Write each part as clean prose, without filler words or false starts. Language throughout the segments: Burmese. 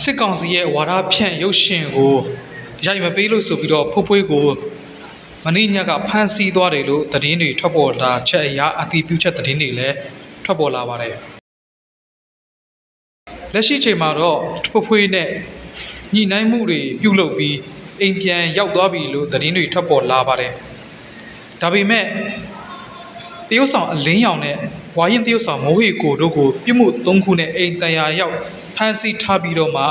စစ်ကောင်စီရဲ့ဝါဒဖြန့်ရုပ်ရှင်ကိုရိုက်မပေးလို့ဆိုပြီးတော့ဖိုးဖွေးကိုမနေ့ညကဖမ်းဆီးသွားတယ်လို့သတင်းတွေထွက်ပေါ်လာချက်အရအတည်ပြုချက်သတင်းတွေလည်းထွက်ပေါ်လာပါတယ်လက်ရှိချိန်မှာတော့ဖိုးဖွေးနဲ့ညှိနှိုင်းမှုတွေပြုလုပ်ပြီးအိမ်ပြန်ရောက်သွားပြီလို့သတင်းတွေထွက်ပေါ်လာပါတယ်ဒါပေမဲ့တရုတ်ဆောင်အလင်းရောင်နဲ့ဝါရင်တရုတ်ဆောင်မိုးဟေကိုတို့ကိုပြစ်မှု၃ခုနဲ့အိမ်တရာရောက်ဖမ်းဆီးထားပြီးတော့မှ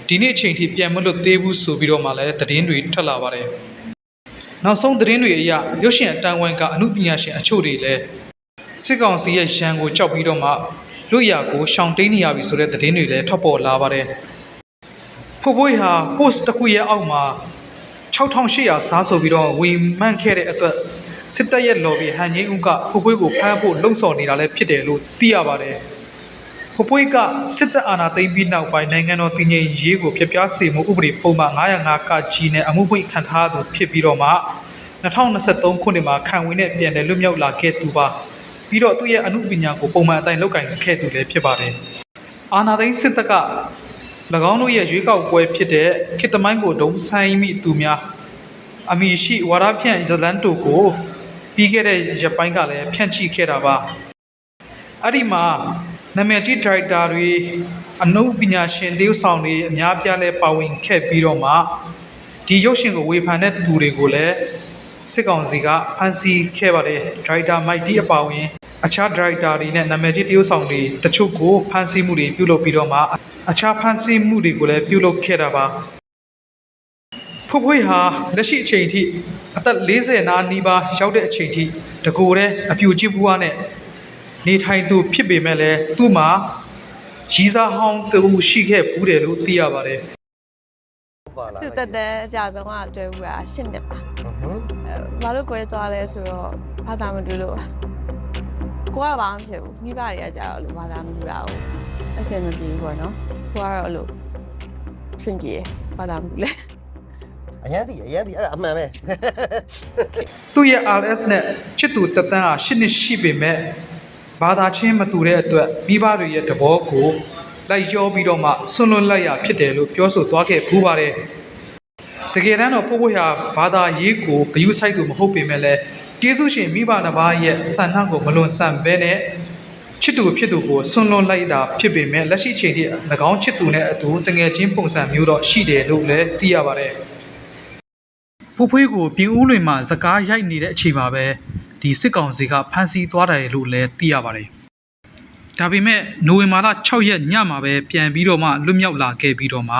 ဒီနေ့ချိန်ထိပြန်မလွတ်သေးဘူးဆိုပြီးတော့မှလည်းသတင်းတွေထွက်လာပါတယ်နောက်ဆုံးသတင်းတွေအရရုပ်ရှင်အတန်းဝိုင်းကအမှုပညာရှင်အချို့တွေလည်းစစ်ကောင်စီရဲ့ရန်ကိုကြောက်ပြီးတော့မှလွတ်ရာကိုရှောင်တိန်နေရပြီဆိုတဲ့သတင်းတွေလည်းထွက်ပေါ်လာပါတယ်ဖိုးဖွေးဟာ post တစ်ခုရဲ့အောက်မှာ6800စားဆိုပြီးတော့ဝင်မှန်းခဲ့တဲ့အတွက်စစ်တပ်ရဲ့ lobby ဟန်ငိမ့်ဦးကဖိုးဖွေးကိုဖမ်းဖို့လှုံ့ဆော်နေတာလည်းဖြစ်တယ်လို့သိရပါတယ်ဖိုးဖွေးကစစ်တပ်အာဏာသိမ်းပြီးနောက်ပိုင်းနိုင်ငံတော်တည်ငြိမ်ရေးကိုဖျက်ဆီးစေမှုဥပဒေပုံမှန်905ကကြီးနဲ့အမှုဖွင့်ခံထားသူဖြစ်ပြီးတော့မှ2023ခုနှစ်မှာခံဝင်နဲ့ပြန်လည်လွတ်မြောက်လာခဲ့သူပါပြီးတော့သူ့ရဲ့အမှုပညာကိုပုံမှန်အတိုင်းလုပ်ကိုင်ခဲ့သူလည်းဖြစ်ပါတယ်အာဏာသိမ်းစစ်တပ်က၎င်းတို့ရဲ့ရွေးကောက်ပွဲဖြစ်တဲ့ခေတ်သမိုင်းကိုဒုံဆိုင်မိသူများအမည်ရှိဝါဒဖြန့်ဇလန်တိုကိုပြီးခဲ့တဲ့ရက်ပိုင်းကလည်းဖြန့်ချိခဲ့တာပါအဲ့ဒီမှာနာမည်ကြီးဒါရိုက်တာတွေအနုပညာရှင်တရုတ်ဆောင်တွေအများပြားလဲပါဝင်ခဲ့ပြီးတော့မှဒီရုပ်ရှင်ကိုဝေဖန်တဲ့သူတွေကိုလည်းစစ်ကောင်စီကဖမ်းဆီးခဲ့ပါတယ်ဒါရိုက်တာမိုက်တီအပါဝင်အခြားဒါရိုက်တာတွေနဲ့နာမည်ကြီးတရုတ်ဆောင်တွေတချို့ကိုဖမ်းဆီးမှုတွေပြုလုပ်ပြီးတော့မှအခြားဖမ်းဆီးမှုတွေကိုလည်းပြုလုပ်ခဲ့တာပါဖိုးဖွေးဟာလက်ရှိအချိန်ထိအသက်40နားနီးပါးရောက်တဲ့အချိန်ထိတကိုယ်တည်းအပြူကြီးဘွားနဲ့နေထိုင်သူဖြစ်ပေမဲ့လည်းသူ့မှာရီးစားဟောင်းတူရှိခဲ့ဘူးတယ်လို့သိရပါတယ်သူတက်တဲ့အကြဆုံးကတွေ့ဘူးတာ8နှစ်ပါဘာလို့ကိုယ်သွားလဲဆိုတော့ဘာသာမတူလို့ကိုကဘာမှမဖြစ်ဘူးမိဘတွေကကြာတော့လို့ဘာသာမတူတာကိုအဆင်မပြေဘူးပေါ့နော်ကိုကတော့အဲ့လိုအဆင်ပြေဘာသာမတူလဲအရင်တည်းအဲ့ဒါအမှန်ပဲသူ့ရဲ့ RS နဲ့ချစ်သူတက်တန်းဟာ8နှစ်ရှိပေမဲ့ဘာသာချင်းမတူတဲ့အတွက်မိဘတွေရဲ့သဘောကိုလိုက်ရောပြီးတော့မှဆွန့်လွတ်လိုက်ရဖြစ်တယ်လို့ပြောဆိုသွားခဲ့ဖူးပါတယ်တကယ်တမ်းတော့ဖိုးဖွေးဟာဘာသာရေးကိုဂရုစိုက်သူမဟုတ်ပေမဲ့လည်းကျေးဇူးရှင်မိဘတစ်ပါးရဲ့ဆန္ဒကိုမလွန်ဆန်ဘဲနဲ့ချစ်သူဖြစ်သူကိုဆွန့်လွတ်လိုက်တာဖြစ်ပေမဲ့လက်ရှိချိန်ထိ၎င်းချစ်သူနဲ့အတူတငယ်ချင်းပုံစံမျိုးတော့ရှိတယ်လို့လည်းသိရပါတယ်ဖိုးဖွေးကိုပြင်ဦးလွင်မှာစကားရိုက်နေတဲ့အချိန်မှာပဲဒီစစ်ကောင်စီကဖမ်းဆီးသွားတယ်လို့လည်းသိရပါတယ်ဒါပေမဲ့နိုဝင်ဘာလ6ရက်ညမှာပဲပြန်ပြီးတော့မှလွတ်မြောက်လာခဲ့ပြီးတော့မှ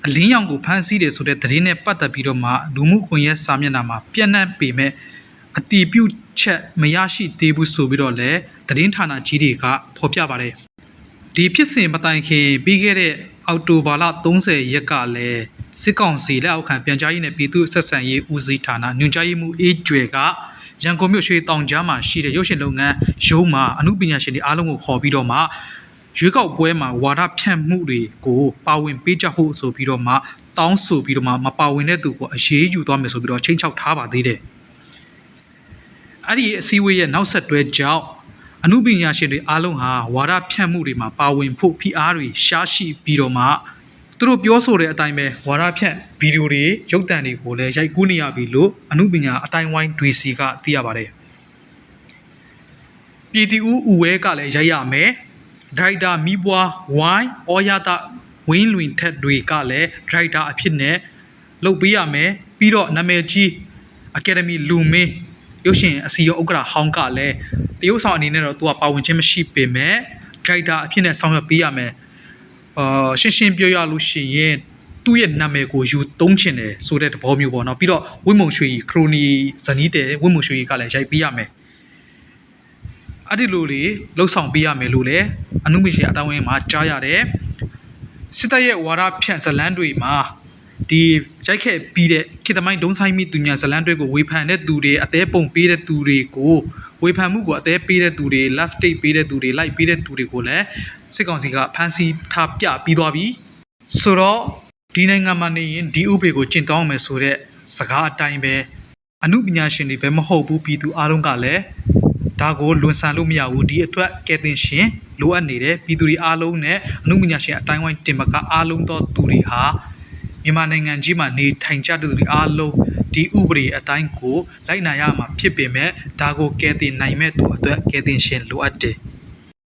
အလင်းရောင်ကိုဖမ်းဆီးတယ်ဆိုတဲ့သတင်းနဲ့ပတ်သက်ပြီးတော့မှလူမှုကွန်ရက်စာမျက်နှာမှာပြန့်နှံ့ပေမဲ့အတည်ပြုချက်မရရှိသေးဘူးဆိုပြီးတော့လည်းသတင်းဌာနကြီးတွေကဖော်ပြပါတယ်ဒီဖြစ်စဉ်မတိုင်ခင်ပြီးခဲ့တဲ့အောက်တိုဘာလ30ရက်ကလည်းစစ်ကောင်စီလက်အောက်ခံပြန်ကြားရေးနဲ့ပြည်သူ့ဆက်ဆံရေးဦးစီးဌာနညွှန်ကြားရေးမှူးအေးကျွဲကရန်ကုန်မြို့ရွှေတောင်ကြားမှာရှိတဲ့ရုပ်ရှင်လုပ်ငန်းရုံးမှာအမှုပညာရှင်တွေအားလုံးကိုခေါ်ပြီးတော့မှရွေးကောက်ပွဲမှာဝါဒဖြန့်မှုတွေကိုပါဝင်ပေးကြဖို့ဆိုပြီးတော့မှတောင်းဆိုပြီးတော့မှမပါဝင်တဲ့သူကိုအရေးယူသွားမယ်ဆိုပြီးတော့ချိန်ချောက်ထားပါသေးတယ်အဲ့ဒီအစည်းအဝေးရဲ့နောက်ဆက်တွဲကြောင့်အမှုပညာရှင်တွေအားလုံးဟာဝါဒဖြန့်မှုတွေမှာပါဝင်ဖို့ဖိအားတွေရှားရှိပြီးတော့မှသူတို့ပြောဆိုတဲ့အတိုင်းပဲဝါဒဖြန့်ဗီဒီယိုတွေရုပ်သံတွေကိုလည်းရိုက်ကူးနေရပြီလို့အမှုပညာအတိုင်းဝိုင်းတွေစီကသိရပါတယ်ပြည်တီဦးဦးဝဲကလည်းရိုက်ရမယ်ဒရိုက်တာမီးပွားဝိုင်းအော်ရတာဝင်းလွင်ထက်တွေကလည်းဒရိုက်တာအဖြစ်နဲ့လုပ်ပေးရမယ်ပြီးတော့နာမည်ကြီးအကယ်ဒမီလူမင်းရုပ်ရှင်အစီအရုံးဥက္ကဋ္ဌဟောင်းကလည်းတရုတ်ဆောင်အနေနဲ့တော့သူကပါဝင်ခြင်းမရှိပေမဲ့ဒရိုက်တာအဖြစ်နဲ့ဆောင်ရွက်ပေးရမယ်ရှင်းပြောရလို့ရှိရင်သူ့ရဲ့နာမည်ကိုယူသုံးချင်တယ်ဆိုတဲ့သဘောမျိုးပေါ့နော်ပြီးတော့ဝင်းမုံရွှေခရိုနီဇနီးတဲ့ဝင်းမုံရွှေကလည်းရိုက်ပေးရမယ်အဲ့ဒီလိုလေလှုပ်ဆောင်ပေးရမယ်လို့လည်းအမှုပညာအတိုင်းဝိုင်းမှာကြားရတယ်စစ်တပ်ရဲ့ဝါဒဖြန့်ဇလန်းတွေမှာဒီရိုက်ခဲ့ပြီးတဲ့ခေတ်သမိုင်းဒုံဆိုင်မိသူညာဇလန်းတွေကိုဝေဖန်တဲ့သူတွေအသေးပုံပေးတဲ့သူတွေကိုဝေဖန်မှုကိုအသေးပေးတဲ့သူတွေ left take ပေးတဲ့သူတွေ like ပေးတဲ့သူတွေကိုလည်းစစ်ကောင်စီကဖမ်းဆီးထားပြပြီးသွားပြီဆိုတော့ဒီနိုင်ငံမှာနေရင်ဒီဥပဒေကိုကျင့်သုံးမယ်ဆိုတဲ့စကားအတိုင်းပဲအမှုပညာရှင်တွေပဲမဟုတ်ဘူးပြည်သူအားလုံးကလည်း ဒါကိုလွန်ဆန်လို့မရဘူးဒီအတွက်ကယ်တင်ရှင်လိုအပ်နေတယ်ပြည်သူတွေအားလုံးနဲ့အမှုပညာရှင်အတိုင်းဝိုင်းတင်မကအားလုံးသောသူတွေဟာမြန်မာနိုင်ငံကြီးမှာနေထိုင်ကြတဲ့သူတွေအားလုံးဒီဥပဒေအတိုင်းကိုလိုက်နာရမှာဖြစ်ပေမဲ့ဒါကိုကယ်တင်နိုင်မဲ့သူအတွက်ကယ်တင်ရှင်လိုအပ်တယ်